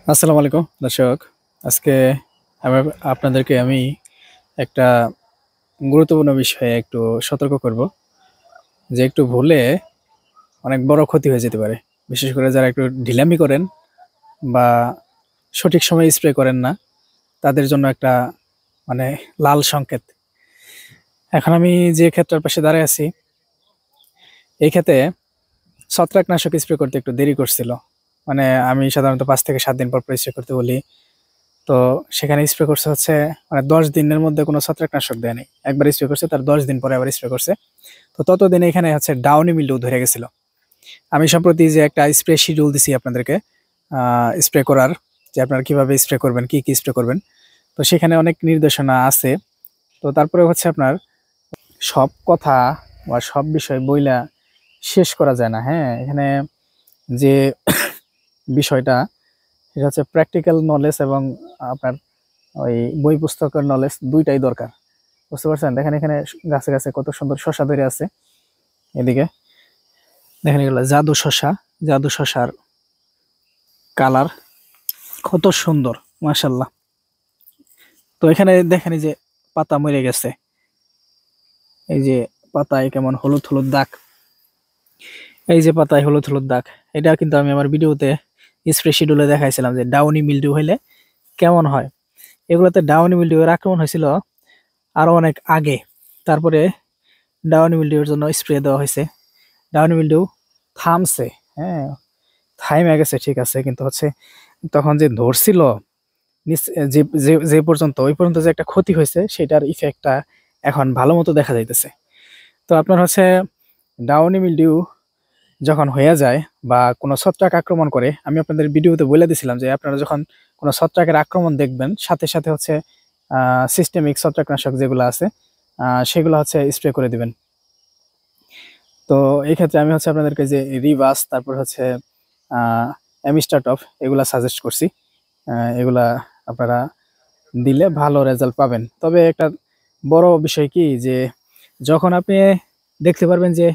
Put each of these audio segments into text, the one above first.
আসসালামু আলাইকুম দর্শক। আজকে আপনাদেরকে আমি একটা গুরুত্বপূর্ণ বিষয়ে একটু সতর্ক করব যে একটু ভুলে অনেক বড় ক্ষতি হয়ে যেতে পারে। বিশেষ করে যারা একটু ঢিলামি করেন বা সঠিক সময়ে স্প্রে করেন না, তাদের জন্য একটা মানে লাল সংকেত। এখন আমি যে ক্ষেতটার পাশে দাঁড়ায় আছি, এই ক্ষেতে ছত্রাকনাশক স্প্রে করতে একটু দেরি করছিল। মানে আমি সাধারণত ৫ থেকে ৭ দিন পর স্প্রে করতে বলি। তো সেখানে স্প্রে করছে হচ্ছে মানে ১০ দিনের মধ্যে কোনো ছত্রাকনাশক দেয়নি। একবার স্প্রে করছে, তার ১০ দিন পরে আবার স্প্রে করছে। তো ততদিনে এখানে হচ্ছে ডাউনি মিল্ডিউ ধরে গেছিল। আমি সম্প্রতি যে একটা স্প্রে শিডিউল দিছি আপনাদেরকে স্প্রে করার, যে আপনারা কিভাবে স্প্রে করবেন, কি স্প্রে করবেন। তো সেখানে অনেক নির্দেশনা আছে। তো তারপরে হচ্ছে আপনার সব কথা বা সব বিষয় বইলা শেষ করা যায় না। হ্যাঁ, এখানে যে বিষয়টা সেটা হচ্ছে প্র্যাকটিক্যাল নলেজ এবং আপনার ওই বই পুস্তকের নলেজ দুইটাই দরকার। বুঝতে পারছেন? দেখেন এখানে গাছে গাছে কত সুন্দর শশা ধরে আছে। এদিকে দেখেন এগুলো জাদু শশা। জাদু শশার কালার কত সুন্দর, মাশাল্লাহ। তো এখানে দেখেন এই যে পাতা মরে গেছে, এই যে পাতায় কেমন হলুদ হলুদ দাগ, এই যে পাতায় হলুদ হলুদ দাগ। এটা কিন্তু আমি আমার ভিডিওতে স্প্রে শিডিউলে দেখাইছিলাম যে ডাউনি মিল্ডিউ হইলে কেমন হয়। এগুলোতে ডাউনি মিল্ডিউ এর আক্রমণ হয়েছিল আরো অনেক আগে। তারপরে ডাউনি মিল্ডিউর জন্য স্প্রে দেওয়া হয়েছে। ডাউনি মিল্ডিউ থামছে, হ্যাঁ, থাইমে গেছে, ঠিক আছে, কিন্তু হচ্ছে তখন যে ধরছিল যে যে যে পর্যন্ত ওই পর্যন্ত যে একটা ক্ষতি হয়েছে সেটার ইফেক্টটা এখন ভালো মতো দেখা যাইতেছে। তো আপনার হচ্ছে ডাউনি মিল্ডিউ যখন হয়ে যায় বা কোনো ছত্রাক আক্রমণ করে, আমি আপনাদের ভিডিওতে বলে দিছিলাম যে আপনারা যখন কোনো ছত্রাকের আক্রমণ দেখবেন, সাথে সাথে হচ্ছে সিস্টেমিক ছত্রাকনাশক যেগুলো আছে সেগুলো হচ্ছে স্প্রে করে দিবেন। তো এই ক্ষেত্রে আমি হচ্ছে আপনাদেরকে যে রিভাস, তারপর হচ্ছে অ্যামিস্টারটপ, এগুলা সাজেস্ট করছি। এগুলা আপনারা দিলে ভালো রেজাল্ট পাবেন। তবে একটা বড় বিষয় কি, যে যখন আপনি দেখতে পারবেন যে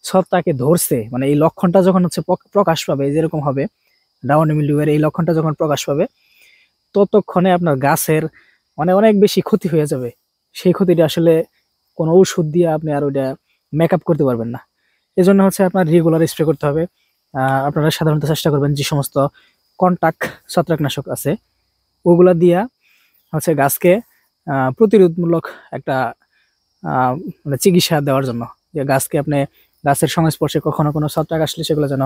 ছত্রাকে ধরছে, মানে এই লক্ষণটা যখন হচ্ছে প্রকাশ পাবে, যেরকম হবে ডাউনি মিল্ডিউ এর এই লক্ষণটা যখন প্রকাশ পাবে, ততক্ষণে আপনার গাছের মানে অনেক বেশি ক্ষতি হয়ে যাবে। সেই ক্ষতিটা আসলে কোনো ওষুধ দিয়ে আপনি আর ওইটা মেকআপ করতে পারবেন না। এজন্য হচ্ছে আপনার রেগুলার স্প্রে করতে হবে। আপনারা সাধারণত চেষ্টা করবেন যে সমস্ত কন্টাক্ট ছত্রাকনাশক আছে ওগুলা দিয়া হচ্ছে গাছকে প্রতিরোধমূলক একটা আহ, মানে চিকিৎসা দেওয়ার জন্য, যে গাছকে আপনি গাছের সংস্পর্শে কখনো কোনো ছত্রাক আসলে সেগুলো যেন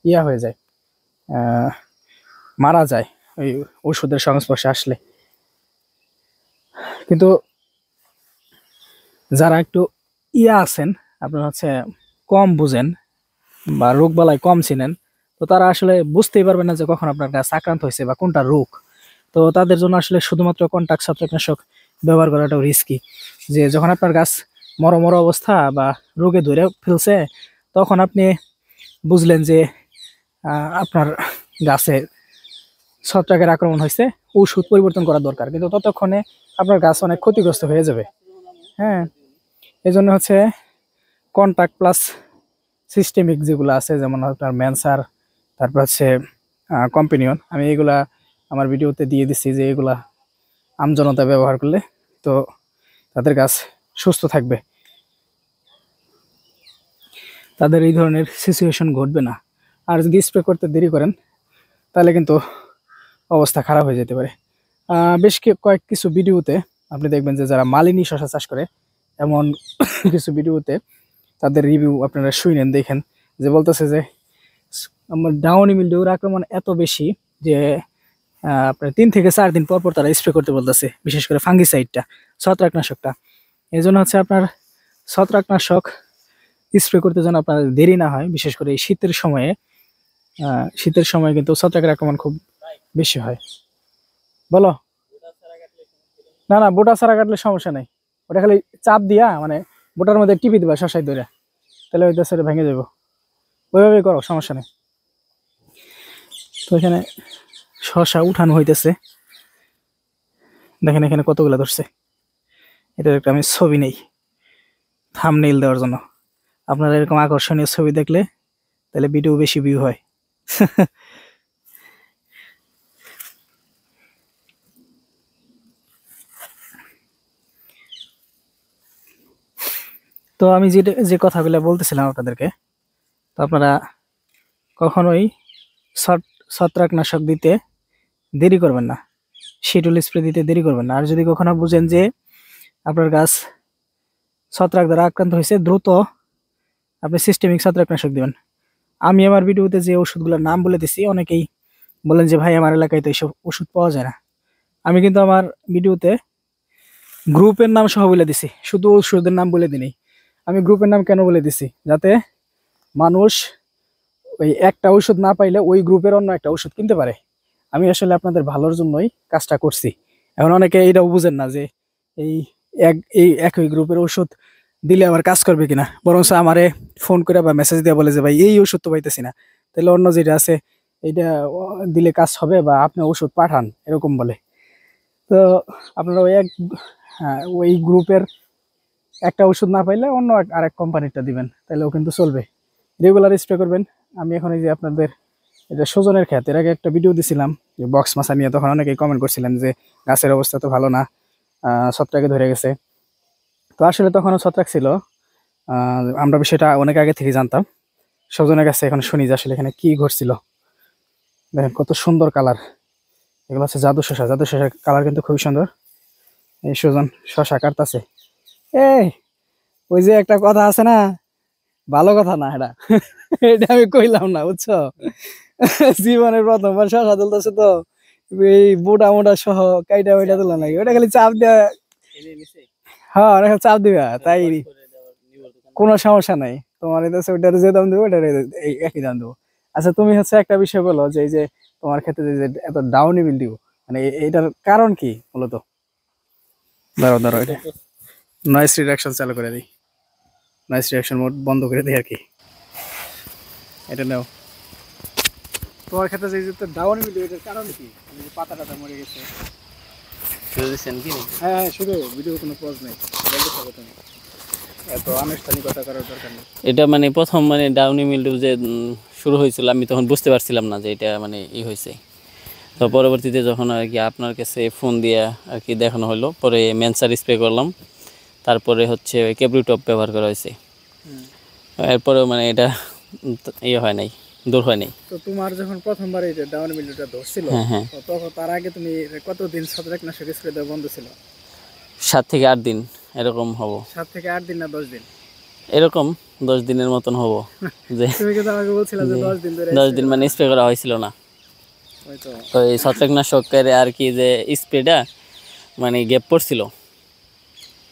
ইয়া হয়ে যায়, আহ, মারা যায় ওই ওষুধের সংস্পর্শে আসলে। কিন্তু যারা একটু ইয়া আছেন, আপনার হচ্ছে কম বুঝেন বা রোগ বালাই কম চিনেন, তো তারা আসলে বুঝতেই পারবে না যে কখন আপনার গাছ আক্রান্ত হয়েছে বা কোনটা রোগ। তো তাদের জন্য আসলে শুধুমাত্র কন্টাক্ট ছত্রাকনাশক ব্যবহার করাটাও রিস্কি। যে যখন আপনার গাছ মর মর অবস্থা বা রোগে ধরে ফেলছে, তখন আপনি বুঝলেন যে আপনার গাছে ছত্রাকের আক্রমণ হয়েছে, ওষুধ পরিবর্তন করা দরকার, কিন্তু ততক্ষণে আপনার গাছ অনেক ক্ষতিগ্রস্ত হয়ে যাবে। হ্যাঁ, এই জন্য হচ্ছে কন্টাক্ট প্লাস সিস্টেমিক যেগুলো আছে, যেমন আপনার ম্যানসার, তারপর হচ্ছে কম্পিনিয়ন, আমি এগুলা আমার ভিডিওতে দিয়ে দিচ্ছি যে এগুলা আমজনতা ব্যবহার করলে তো তাদের গাছ সুস্থ থাকবে, তাদের এই ধরনের সিচুয়েশন ঘটবে না। আর যদি স্প্রে করতে দেরি করেন তাহলে কিন্তু অবস্থা খারাপ হয়ে যেতে পারে। কয়েক কিছু ভিডিওতে আপনি দেখবেন যে যারা মালিনী শশা চাষ করে, এমন কিছু ভিডিওতে তাদের রিভিউ আপনারা শুনেন, দেখেন, যে বলতেছে যে আমার ডাউনি মিল্ডিউর আক্রমণ এত বেশি যে আপনার 3 থেকে 4 দিন পর পর তারা স্প্রে করতে বলতেছে, বিশেষ করে ফাঙ্গিসাইডটা, ছত্রাকনাশকটা। এই জন্য হচ্ছে আপনার ছত্রাকনাশক স্প্রে করতে যেন আপনার দেরি না হয়, বিশেষ করে এই শীতের সময়ে। শীতের সময় কিন্তু ছত্রাকের আক্রমণ খুব বেশি হয়। বলো। না না, বোটা ছাড়া কাটলে সমস্যা নেই। ওটা খালি চাপ দিয়া মানে বোটার মধ্যে টিপি দিবা শশাই ধরে, তাহলে ওই দেশে ভেঙে যাবো। ওইভাবেই করো, সমস্যা নেই। তো এখানে শশা উঠানো হইতেছে, দেখেন এখানে কতগুলো ধরছে। এটার একটা আমি ছবি নেই থাম্বনেইল দেওয়ার জন্য। আপনারা এরকম আকর্ষণীয় ছবি দেখলে তাহলে ভিডিও বেশি ভিউ হয়। তো আমি যে কথাগুলো বলতেছিলাম আপনাদেরকে, তো আপনারা কখনোই ছত্রাকনাশক দিতে দেরি করবেন না, শিটুল স্প্রে দিতে দেরি করবেন না। আর যদি কখনো বুঝেন যে আপনার গাছ ছত্রাক দ্বারা আক্রান্ত হয়েছে, দ্রুত আপনি সিস্টেমিক ছত্রাকনাশক দিবেন। আমি আমার ভিডিওতে যে ওষুধগুলোর নাম বলে দিছি, অনেকেই বলেন যে ভাই আমার এলাকায় তো এইসব ওষুধ পাওয়া যায় না। আমি কিন্তু আমার ভিডিওতে গ্রুপের নাম সহ বলে দিছি, শুধু ওষুধের নাম বলে দিই। আমি গ্রুপের নাম কেন বলে দিছি, যাতে মানুষ ওই একটা ওষুধ না পাইলে ওই গ্রুপের অন্য একটা ওষুধ কিনতে পারে। আমি আসলে আপনাদের ভালোর জন্যই কাজটা করছি। এখন অনেকে এইটাও বুঝেন না যে এই এই একই গ্রুপের ওষুধ দিলে আমার কাজ করবে কিনা, বরঞ্চ আমারে ফোন করে বা মেসেজ দিয়ে বলে যে ভাই এই ওষুধ তো পাইতেছি না, তাহলে অন্য যেটা আছে এইটা দিলে কাজ হবে, বা আপনি ওষুধ পাঠান, এরকম বলে। তো আপনারা ওই গ্রুপের একটা ওষুধ না পাইলে অন্য আরেক কোম্পানিটা দিবেন, তাহলেও কিন্তু চলবে। রেগুলার স্প্রে করবেন। আমি এখন এই যে আপনাদের এটা সজনের ক্ষেত, এর আগে একটা ভিডিও দিছিলাম যে বক্স মাছা নিয়ে, তখন অনেকেই কমেন্ট করছিলেন যে গাছের অবস্থা তো ভালো না, ছত্রাকে ধরে গেছে। তো আসলে তখনও ছত্রাক ছিল, আমরা বিষয়টা অনেক আগে থেকে জানতাম। সজনের কাছে এখন শুনি যে আসলে এখানে কি ঘটছিল। দেখেন কত সুন্দর কালার, এগুলো হচ্ছে জাদু শশা। জাদু শশার কালার কিন্তু খুবই সুন্দর। এই সজন শশা কাটতাছে। এই ওই যে একটা কথা আছে না, ভালো কথা না এটা, এটা আমি কইলাম না, বুঝছো? জীবনের প্রথমবার শশা তুলতেছে, তো এই বুটা মোটা সহ কাইটা ওইটা তোলা নাকি, ওটা খালি চাপ দেওয়া। হ্যাঁ ওটা খালি চাপ দিবা, তাই কোনো সমস্যা নাই। তোমার এটা ওইটার যে দাম দেবো ওইটার একই দাম দেবো। আচ্ছা তুমি হচ্ছে একটা বিষয় বলো, যে এই যে তোমার ক্ষেত্রে যে এত ডাউনি মিল্ডিউ, মানে এটার কারণ কি মূলত? ধরো ধরো এটা নয়েজ রিডাকশন চালু করে দিই, নয়েজ রিডাকশন মোড বন্ধ করে দিই আর কি। এটা নাও। তোমার ক্ষেত্রে যে ডাউন মিলিয়ে, এটার কারণ কি? পাতা টাতা মরে গেছে। হ্যাঁ হ্যাঁ, শুধু ভিডিও কোনো পজ নেই, বলতে থাকো তুমি, এত আনুষ্ঠানিকতা করার দরকার নেই। এটা মানে প্রথম মানে ডাউনি মিল্ডিউ যে শুরু হয়েছিল, আমি তখন বুঝতে পারছিলাম না যে এটা মানে হয়েছে। তো পরবর্তীতে যখন আর কি আপনার কাছে ফোন দিয়ে আর কি দেখানো হলো, পরে ম্যানসার স্প্রে করলাম, তারপরে হচ্ছে ওই কেবলিটপ ব্যবহার করা হয়েছে। এরপরেও মানে এটা হয় নাই, দূর হয় নাই। তো তোমার যখন প্রথমবার এই যে ডাউন মিলিউটা ধরছিল, হ্যাঁ হ্যাঁ, তখন তার আগে তুমি কতদিন ছত্রাকনাশক স্প্রে দেওয়া বন্ধ ছিল? 7 থেকে 8 দিন এরকম হব। 7 থেকে 8 দিন না 10 দিন? এরকম 10 দিনের মতন হব। যে তুমি কিন্তু আমাকে বলছিলা যে 10 দিন ধরে 10 দিন মানে স্প্রে করা হয়েছিল না। হয়তো ওই ছত্রাকনাশকের আর কি যে স্প্রেটা মানে গ্যাপ পড়ছিল।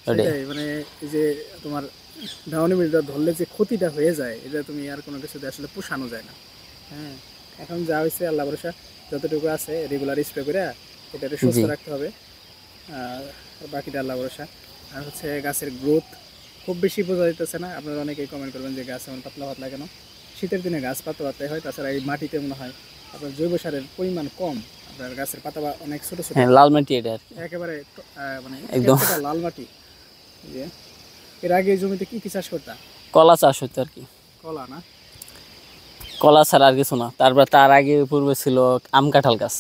সেটাই, মানে এই যে তোমার ডাউনি মিলিউটা ধরলে যে ক্ষতিটা হয়ে যায়, এটা তুমি আর কোনো কিছুতে আসলে পোষানো যায় না। হ্যাঁ, এখন যা হয়েছে আল্লাহ ভরসা, যতটুকু আছে রেগুলার স্প্রে করে এটাকে সুস্থ রাখতে হবে। আর বাকিটা আল্লাহ ভরসা। আর হচ্ছে গাছের গ্রোথ খুব বেশি বোঝা যাইতেছে না। আপনারা অনেকেই কমেন্ট করবেন যে গাছ এমন পাতলা পাতলা কেন। শীতের দিনে গাছ পাতলা পাতলাই হয়, তাছাড়া এই মাটিতে মনে হয় আপনার জৈব সারের পরিমাণ কম। আপনার গাছের পাতা অনেক ছোট ছোট, লাল মাটি এটা একেবারে মানে একদম লাল মাটি। যে এর আগে জমিতে কি কি চাষ করতা? কলা চাষ হতো আর কি। কলা না? কলা ছাড়া আর কিছু না। তারপর তার আগে পূর্বে ছিল আম কাঁঠাল গাছ।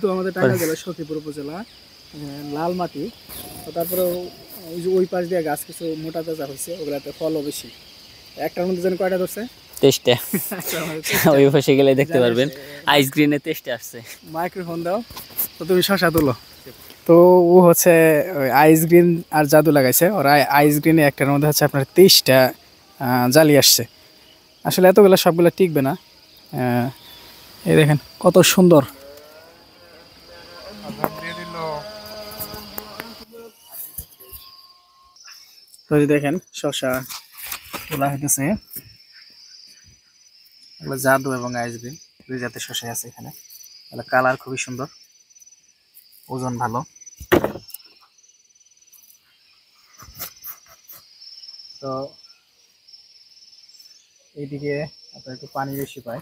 তো আমাদের টাঙ্গাইল জেলার সখীপুর উপজেলা, লাল মাটি। তো তারপরে ওই যে ওই পাশ দিয়ে গাছ কিছু মোটা তাজা হয়েছে, ওগুলাতে ফলও বেশি। একটার মধ্যে যেন কয়টা ধরছে? 23টা। ওই পাশে গেলে দেখতে পারবেন আইস গ্রিনের 23টা আসছে। মাইক্রোফোন দাও তো, তুমি শশা তুলো। তো ও হচ্ছে আইস গ্রিন আর জাদু লাগাইছে, ওরা আইস গ্রিনে একটার মধ্যে হচ্ছে আপনার 23টা জালি আসছে। আসলে এতগুলো সবগুলো টিকবে না। এই দেখেন কত সুন্দর। দেখেন শশা তোলা হইতেছে, এগুলো জাদু এবং আইসগ্রিন দুই জাতের শশাই আছে এখানে। কালার খুবই সুন্দর, ওজন ভালো। তো এইদিকে আপনার একটু পানি বেশি পায়,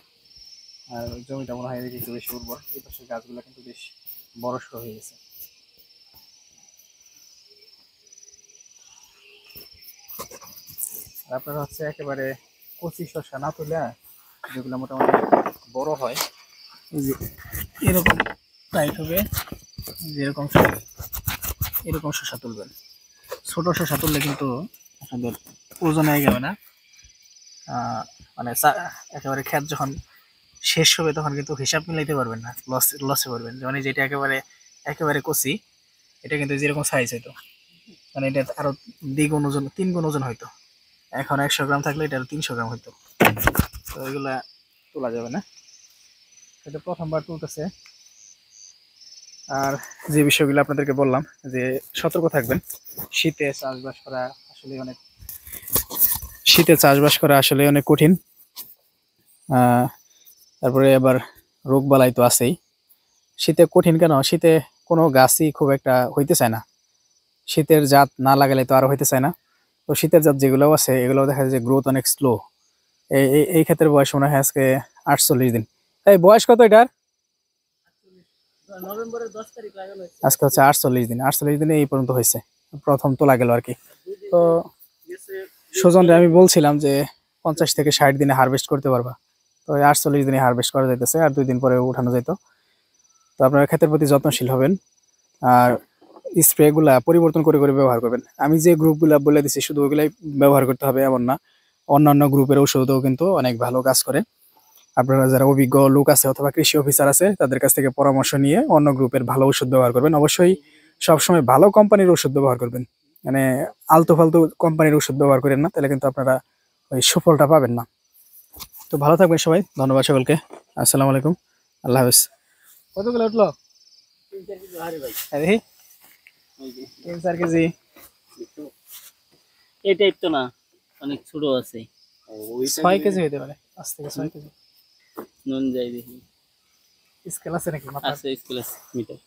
আর জমিটা মনে হয় এদিকে একটু বেশি উর্বর। এই পাশে গাছগুলো কিন্তু বেশ বড় সড়ো হয়ে গেছে। আপনার হচ্ছে একেবারে কচি শসা না তুলে, যেগুলো মোটামুটি বড় হয়, এরকম টাইট হবে, এরকম শসা তুলবেন। ছোট শসা তুললে কিন্তু আপনাদের ওজন হয়ে যাবে না। মানে একেবারে ক্ষেত যখন শেষ হবে তখন কিন্তু হিসাব মিলাইতে পারবেন না, লসে পড়বেন। যেমন যেটা একেবারে একেবারে কচি, এটা কিন্তু যেরকম সাইজ হইতো, মানে এটা আরো দ্বিগুণ ওজন, 3 গুণ ওজন হইতো। এখন 100 গ্রাম থাকলে এটা আরো 300 গ্রাম হইতো। তো এগুলা তোলা যাবে না, এটা প্রথমবার তুলতেছে। আর যে বিষয়গুলো আপনাদেরকে বললাম যে সতর্ক থাকবেন, শীতে চাষবাস করা আসলে অনেক কঠিন। তারপরে আবার রোগ বালাই তো আছেই। শীতে কঠিন কেন, শীতে কোনো গাছই খুব একটা হইতে চায় না, শীতের জাত না লাগালে তো আরো হইতে চায় না। তো শীতের জাত যেগুলো আছে এগুলো দেখা যায় যে গ্রোথ অনেক স্লো। এই ক্ষেত্রে বয়স মনে হয় আজকে 48 দিন। এই বয়স কত এটার? আজকে হচ্ছে 48 দিন। 48 দিনে এই পর্যন্ত হয়েছে, প্রথম তোলা গেল আর কি। তো সুজনরে আমি বলছিলাম যে 50 থেকে 60 দিনে হারভেস্ট করতে পারবা, তো 48 দিনে হারভেস্ট করা যাইতেছে, আর 2 দিন পরে উঠানো যাইতো। তো আপনারা ক্ষেতের প্রতি যত্নশীল হবেন, আর স্প্রে গুলা পরিবর্তন করে করে ব্যবহার করবেন। আমি যে গ্রুপগুলা বলে দিচ্ছি শুধু ওইগুলাই ব্যবহার করতে হবে এমন না, অন্যান্য গ্রুপের ঔষধও কিন্তু অনেক ভালো কাজ করে। আপনারা যারা অভিজ্ঞ লোক আছে অথবা কৃষি অফিসার আছে তাদের কাছ থেকে পরামর্শ নিয়ে অন্য গ্রুপের ভালো ওষুধ ব্যবহার করবেন। অবশ্যই সবসময় ভালো কোম্পানির ওষুধ ব্যবহার করবেন, মানে আলতু ফালতু কোম্পানির ওষুধ ব্যবহার করেন না, তাহলে কিন্তু আপনারা ওই সুফলটা পাবেন না। তো ভালো থাকবেন সবাই, ধন্যবাদ সকলকে। আসসালামু আলাইকুম, আল্লাহ হাফেজ। কতগুলো উঠলো? 3-4 কেজি আরে ভাই, আরে 3-4 কেজি। এই টাইপ তো না, অনেক ছোট আছে। 6 কেজি হইতে পারে, 5 থেকে 6 কেজি। নুন যাই দেখি, স্কেল আছে নাকি মাথা? আছে স্কুল আছে মিটার।